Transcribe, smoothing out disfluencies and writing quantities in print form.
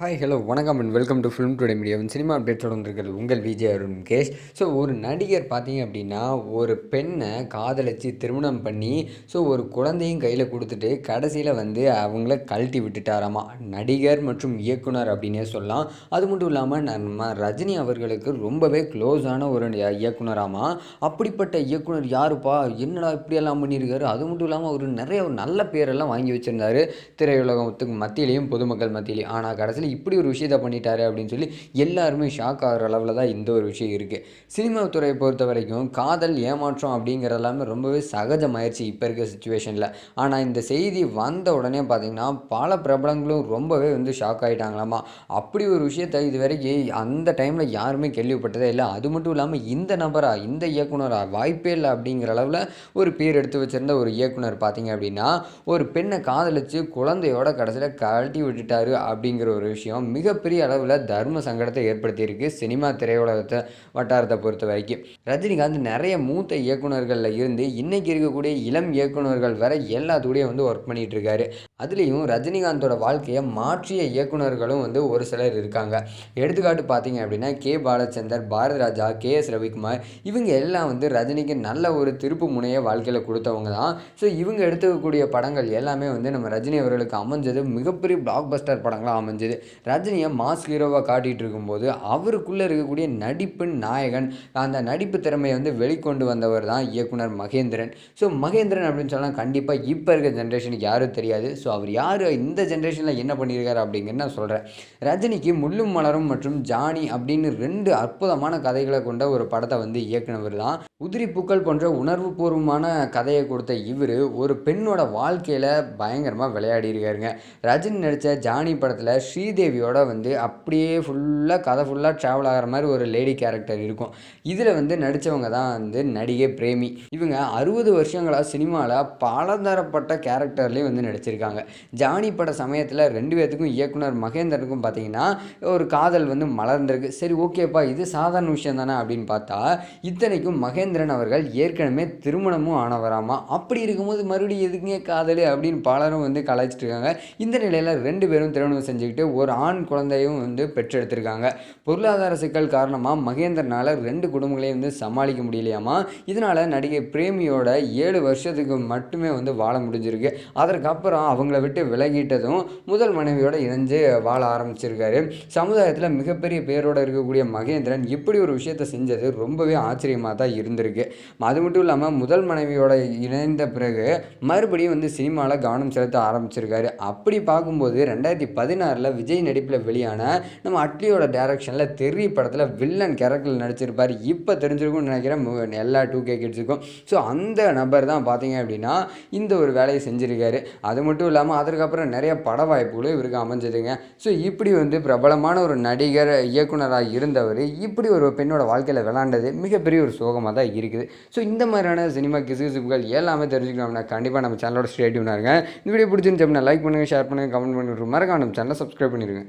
Hi hello வணக்கம் and welcome to film today மீடியாவின் cinema அப்டேட்ஸோடு வந்திருக்கிறது உங்கள் விஜய் அருண் முகேஷ். ஸோ ஒரு நடிகர் பார்த்தீங்க அப்படின்னா ஒரு பெண்ணை காதலிச்சு திருமணம் பண்ணி ஒரு குழந்தையும் கையில் கொடுத்துட்டு கடைசியில் அவங்கள கழட்டி விட்டுட்டாராமா. நடிகர் மற்றும் இயக்குனர் அப்படின்னே சொல்லலாம். அது மட்டும் இல்லாமல் நம்ம ரஜினி அவர்களுக்கு ரொம்பவே க்ளோஸான ஒரு இயக்குனராமா. அப்படிப்பட்ட இயக்குனர் யாருப்பா, என்னடா இப்படியெல்லாம் பண்ணியிருக்காரு. அது மட்டும் இல்லாமல் அவர் நிறைய நல்ல பேரெல்லாம் வாங்கி வச்சுருந்தாரு திரையுலகத்துக்கு மத்தியிலையும் பொதுமக்கள் மத்தியிலையும். ஆனால் கடைசியில் இப்படி ஒரு விஷயத்தை பண்ணிட்டாரு அப்படின்னு சொல்லி எல்லாருமே ஷாக் ஆகிற அளவில் தான் இந்த ஒரு விஷயம் இருக்குது. சினிமா துறையை பொறுத்த வரைக்கும் காதல் ஏமாற்றம் அப்படிங்கிறது எல்லாமே ரொம்பவே சகஜமாயிருச்சு இப்போ இருக்க சுச்சுவேஷனில். ஆனால் இந்த செய்தி வந்த உடனே பார்த்திங்கன்னா பல பிரபலங்களும் ரொம்பவே ஷாக் ஆகிட்டாங்களாமா. அப்படி ஒரு விஷயத்தை இது வரைக்கும் அந்த டைமில் யாருமே கேள்விப்பட்டதே இல்லை. அது மட்டும் இல்லாமல் இந்த நபரா, இந்த இயக்குனரா, வாய்ப்பே இல்லை அப்படிங்கிற அளவில் ஒரு பேர் எடுத்து வச்சிருந்த ஒரு இயக்குனர் பார்த்திங்க அப்படின்னா ஒரு பெண்ணை காதலிச்சு குழந்தையோட கடைசியில் கழட்டி விட்டுட்டாரு அப்படிங்கிற ஒரு விஷயம் மிகப்பெரிய அளவில் தர்ம சங்கடத்தை ஏற்படுத்தியிருக்கு சினிமா திரையுலகத்தை வட்டாரத்தை பொறுத்த வரைக்கும். ரஜினிகாந்த் நிறைய மூத்த இயக்குநர்களில் இருந்து இன்னைக்கு இருக்கக்கூடிய இளம் இயக்குநர்கள் வரை எல்லாத்தோடையும் ஒர்க் பண்ணிட்டு இருக்காரு. அதுலேயும் ரஜினிகாந்தோட வாழ்க்கையை மாற்றிய இயக்குநர்களும் ஒரு சிலர் இருக்காங்க. எடுத்துக்காட்டு பார்த்தீங்க அப்படின்னா கே பாலச்சந்தர், பாரதி ராஜா, KS ரவிக்குமார், இவங்க எல்லாம் ரஜினிக்கு நல்ல ஒரு திருப்பு முனையை வாழ்க்கையில் கொடுத்தவங்க தான். ஸோ இவங்க எடுத்துக்கக்கூடிய படங்கள் எல்லாமே நம்ம ரஜினி அவர்களுக்கு அமைஞ்சது மிகப்பெரிய பிளாக் பஸ்டர் படங்களாக அமைஞ்சது. ரஜினியை மாஸ் ஹீரோவாக காட்டிகிட்டு இருக்கும்போது அவருக்குள்ளே இருக்கக்கூடிய நடிப்பு நாயகன், அந்த நடிப்பு திறமையை வெளிக்கொண்டு வந்தவர் தான் இயக்குனர் மகேந்திரன். ஸோ மகேந்திரன் அப்படின்னு சொன்னால் கண்டிப்பாக இப்போ இருக்க ஜென்ரேஷனுக்கு யாரும் தெரியாது. ஸோ அவர் யார், இந்த ஜென்ரேஷனில் என்ன பண்ணியிருக்காரு அப்படிங்கிறது நான் சொல்கிறேன். ரஜினிக்கு முள்ளும் மலரும் மற்றும் ஜானி அப்படின்னு 2 அற்புதமான கதைகளை கொண்ட ஒரு படத்தை இயக்குனவர் தான். உதிரி பூக்கள் போன்ற உணர்வு பூர்வமான கதையை கொடுத்த இவர் ஒரு பெண்ணோட வாழ்க்கையில் பயங்கரமாக விளையாடி இருக்காருங்க. ரஜினி நடித்த ஜானி படத்தில் ஸ்ரீதேவியோட அப்படியே ஃபுல்லாக கதை ஃபுல்லாக ட்ராவல் ஆகிற மாதிரி ஒரு லேடி கேரக்டர் இருக்கும். இதில் நடித்தவங்க தான் நடிகை பிரேமி. இவங்க 60 வருஷங்களாக சினிமாவில் பலதரப்பட்ட கேரக்டர்லேயும் நடிச்சிருக்காங்க. ஜானி பட சமயத்தில் 2 பேர்த்துக்கும் இயக்குனர் மகேந்திரனுக்கும் பார்த்தீங்கன்னா ஒரு காதல் மலர்ந்திருக்கு. சரி ஓகேப்பா, இது சாதாரண விஷயம் தானே அப்படின்னு பார்த்தா இத்தனைக்கும் மகேந்திரன் அவர்கள் ஏற்கனவே திருமணமும் ஆனவராமா. அப்படி இருக்கும்போது மறுபடியும் எதுக்குங்க காதல் அப்படின்னு பலரும் கலாய்ச்சிட்டு இருக்காங்க. இந்த நிலையில் 2 பேரும் திருமணம் செஞ்சுக்கிட்டு ஒரு ஆண் குழந்தையும் பெற்றெடுத்திருக்காங்க. பொருளாதார சிக்கல் காரணமாக மகேந்திரனால் 2 குடும்பங்களையும் சமாளிக்க முடியலையாமா. இதனால் நடிகை பிரேமியோட 7 வருஷத்துக்கு மட்டுமே வாழ முடிஞ்சிருக்கு. அதற்கப்புறம் அவங்கள விட்டு விலகிட்டதும் முதல் மனைவியோட இணைஞ்சு வாழ ஆரம்பிச்சிருக்காரு. சமுதாயத்தில் மிகப்பெரிய பேரோட இருக்கக்கூடிய மகேந்திரன் இப்படி ஒரு விஷயத்தை செஞ்சது ரொம்பவே ஆச்சரியமாக தான் இருந்திருக்கு. அது மட்டும் இல்லாமல் முதல் மனைவியோட இணைந்த பிறகு மறுபடியும் சினிமாவில் கவனம் செலுத்த ஆரம்பிச்சிருக்காரு. அப்படி பார்க்கும்போது 2016 விஜய் நடிப்பில் வெளியான நம்ம அட்லியோட டைரக்ஷனில் தெரி படத்தில் வில்லன் கேரக்டரில் நடிச்சிருப்பார். இப்போ தெரிஞ்சிருக்கும்னு நினைக்கிறேன் எல்லா 2K கிட்ஸுக்கும். ஸோ அந்த நபர் தான் பார்த்தீங்க அப்படின்னா இந்த ஒரு வேலையை செஞ்சுருக்காரு. அது மட்டும் இல்லாமல் அதற்கப்புறம் நிறைய பட வாய்ப்புகளும் இவருக்கு அமைஞ்சதுங்க. ஸோ இப்படி பிரபலமான ஒரு நடிகர் இயக்குனராக இருந்தவர் இப்படி ஒரு பெண்ணோட வாழ்க்கையில் விளாண்டது மிகப்பெரிய ஒரு சோகமாக தான் இருக்குது. ஸோ இந்த மாதிரியான சினிமா கிசுகிசுப்புகள் எல்லாமே தெரிஞ்சுக்கணும்னா கண்டிப்பாக நம்ம சேனலோட ஸ்டே டியூனாக இருங்க. இந்த வீடியோ பிடிச்சிருந்துச்சு அப்படின்னா லைக் பண்ணுங்கள், ஷேர் பண்ணுங்கள், கமெண்ட் பண்ணிவிட்டு மறக்காம நம்ம சேனலை சப்ஸ்கிரைப் பண்ணிடுங்க.